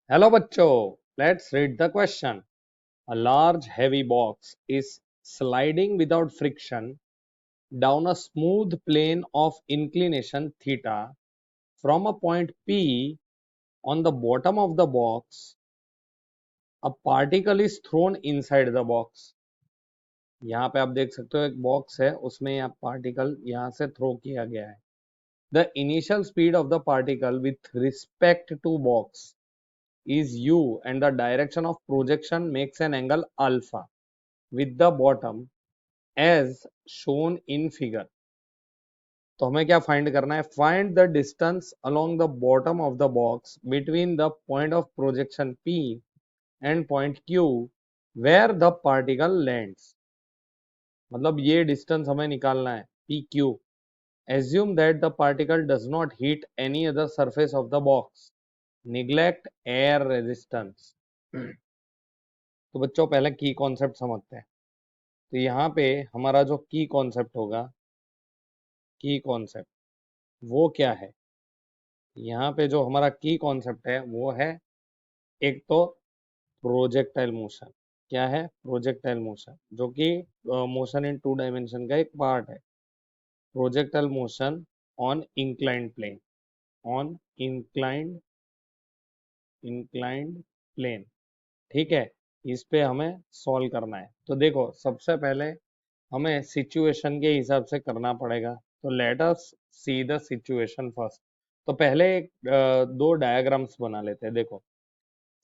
Hello bachcho, let's read the question. A large heavy box is sliding without friction down a smooth plane of inclination theta from a point P. On the bottom of the box, a particle is thrown inside the box. यहाँ पे आप देख सकते हो एक box है, उसमें यह पार्टिकल यहाँ से थ्रो किया गया है. The initial speed of the particle with respect to box is u and the direction of projection makes an angle alpha with the bottom as shown in figure. तो हमें क्या फाइंड करना है? Find the distance along the bottom of the box between the point of projection P and point Q where the particle lands. मतलब ये distance हमें निकालना है PQ. Assume that the particle does not hit any other surface of the box. Neglect air resistance. तो बच्चों पहले की concept समझते हैं. तो यहाँ पे हमारा जो की कॉन्सेप्ट होगा, की कॉन्सेप्ट वो क्या है? यहाँ पे जो हमारा की कॉन्सेप्ट है वो है एक तो प्रोजेक्टाइल मोशन. क्या है? प्रोजेक्टाइल मोशन, जो कि मोशन इन टू डायमेंशन का एक पार्ट है. Projectile motion on inclined plane, on inclined plane. ठीक है, इस पे हमें सॉल्व करना है. तो देखो, सबसे पहले हमें सिचुएशन के हिसाब से करना पड़ेगा. तो let us see the situation first. तो पहले दो डायग्राम्स बना लेते हैं. देखो,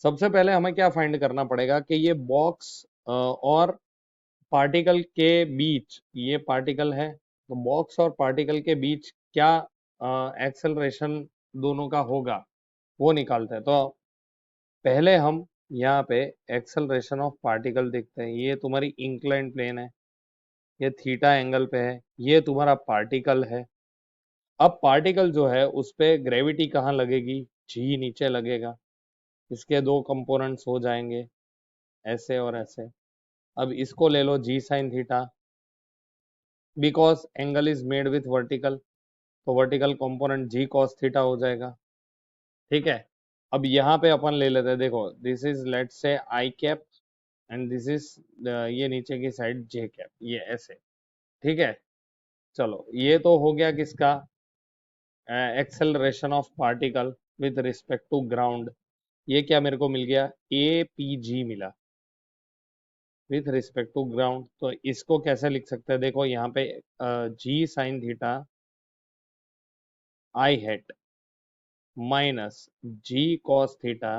सबसे पहले हमें क्या फाइंड करना पड़ेगा कि ये बॉक्स और पार्टिकल के बीच, ये पार्टिकल है, तो बॉक्स और पार्टिकल के बीच क्या एक्सेलरेशन दोनों का होगा वो निकालते हैं. तो पहले हम यहाँ पे एक्सेलरेशन ऑफ पार्टिकल देखते हैं. ये तुम्हारी इंक्लाइंड प्लेन है, ये थीटा एंगल पे है, ये तुम्हारा पार्टिकल है. अब पार्टिकल जो है उस पे ग्रेविटी कहाँ लगेगी? जी नीचे लगेगा. इसके दो कंपोनेंट्स हो जाएंगे, ऐसे और ऐसे. अब इसको ले लो g sine theta, because angle is made with vertical, तो vertical component g cos theta हो जाएगा. ठीक है. अब यहाँ पे अपन ले लेते हैं. देखो, this is let's say I cap and this is ये नीचे की साइड जे कैप, ये ऐसे. ठीक है. चलो, ये तो हो गया किसका? Acceleration of particle with respect to ground. ये क्या मेरे को मिल गया? ए पी जी मिला विथ रिस्पेक्ट टू ग्राउंड. तो इसको कैसे लिख सकते हैं? देखो यहाँ पे g sine theta i hat minus g cos theta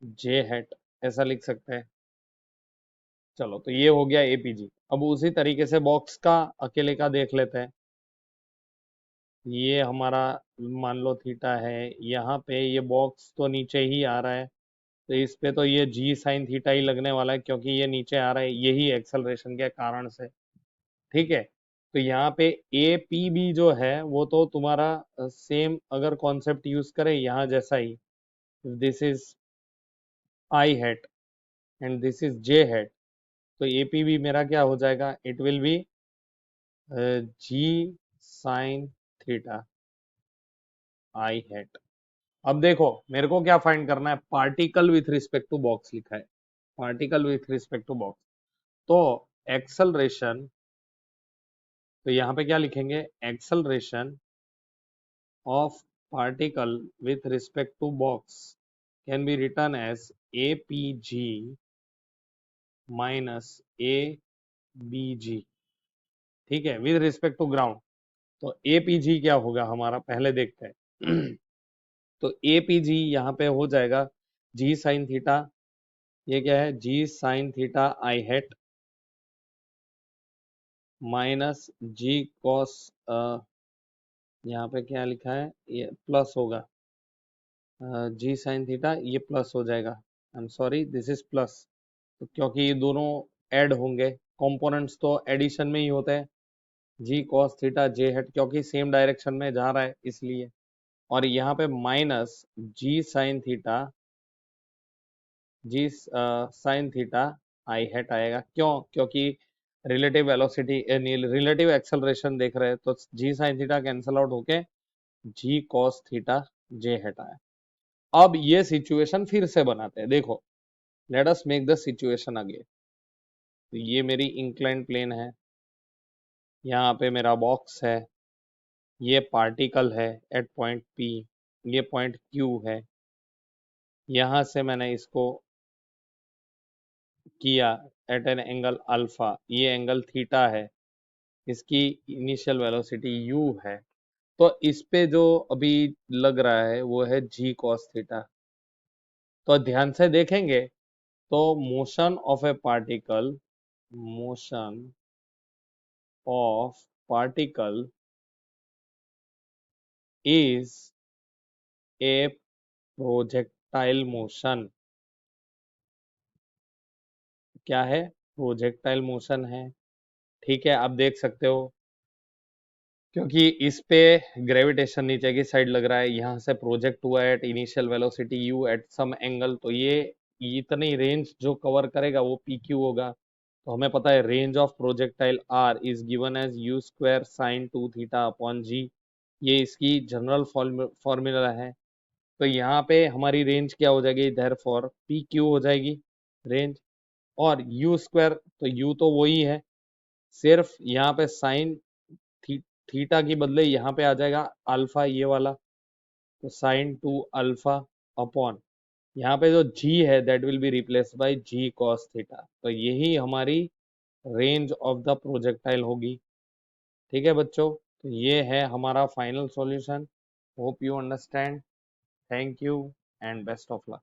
j hat, ऐसा लिख सकते हैं. चलो, तो ये हो गया एपीजी. अब उसी तरीके से बॉक्स का अकेले का देख लेते हैं. ये हमारा मान लो थीटा है, यहाँ पे ये बॉक्स तो नीचे ही आ रहा है, तो इस पे तो ये जी साइन थीटा ही लगने वाला है, क्योंकि ये नीचे आ रहा है, यही एक्सेलरेशन के कारण से. ठीक है. तो यहाँ पे ए पी बी जो है वो तो तुम्हारा सेम अगर कॉन्सेप्ट यूज करें यहाँ जैसा ही, this is i hat and this is j hat, तो ए पी बी मेरा क्या हो जाएगा? It will be g sine theta i hat. अब देखो, मेरे को क्या फाइंड करना है? Particle with respect to box लिखा है, particle with respect to box. तो एक्सेलरेशन, तो यहाँ पे क्या लिखेंगे? Acceleration of particle with respect to box can be written as A P G minus A B जी. ठीक है, विथ रिस्पेक्ट टू ग्राउंड. तो ए पी जी क्या होगा हमारा? पहले देखते हैं. तो ए पी जी यहाँ पे हो जाएगा जी साइन थीटा. ये क्या है? G sine theta i hat minus g cos, यहाँ पे क्या लिखा है? ये प्लस होगा. जी साइन थीटा ये प्लस हो जाएगा. I am sorry, this is plus. तो क्योंकि ये दोनों ऐड होंगे, कंपोनेंट्स तो एडिशन में ही होते हैं. G cos theta j hat, क्योंकि सेम डायरेक्शन में जा रहा है इसलिए. और यहाँ पे minus g sine theta, g sine theta i hat आएगा. क्यों? क्योंकि रिलेटिव वेलोसिटी, रिलेटिव एक्सेलरेशन देख रहे हैं, तो जी साइन थीटा कैंसल आउट होके जी कॉस थीटा जे हेट आया. अब ये सिचुएशन फिर से बनाते हैं, देखो, let us make the situation again. तो ये मेरी इंक्लाइन प्लेन है, यहाँ पे मेरा बॉक्स है, ये पार्टिकल है एट पॉइंट P, ये पॉइंट Q है, यहाँ से मैंने इसको किया एट एन एंगल अल्फा, ये एंगल थीटा है, इसकी इनिशियल वेलोसिटी u है। तो इस पे जो अभी लग रहा है वो है g cos थीटा। तो ध्यान से देखेंगे तो motion of particle is a projectile motion. क्या है? प्रोजेक्टाइल मोशन है। ठीक है, आप देख सकते हो क्योंकि इस पे ग्रेविटेशन नीचे की साइड लग रहा है, यहाँ से प्रोजेक्ट हुआ है at initial velocity u at some angle, तो ये इतनी रेंज जो कवर करेगा वो pq होगा। तो हमें पता है range of projectile r is given as u square sine 2 theta upon g, ये इसकी जनरल फॉर्मूला है। तो यहाँ पे हमारी रेंज क्या हो जाएगी, देयरफॉर pq हो जाएगी रेंज, और u स्क्वायर, तो u तो वही है, सिर्फ यहाँ पे साइन थी, थीटा की बदले यहाँ पे आ जाएगा अल्फा, ये वाला, तो साइन 2 अल्फा अपॉन यहाँ पे जो g है that will be replace by g cos theta. तो यही हमारी रेंज ऑफ द प्रोजेक्टाइल होगी। ठीक है बच्चों, तो ये है हमारा final solution. Hope you understand. Thank you and best of luck.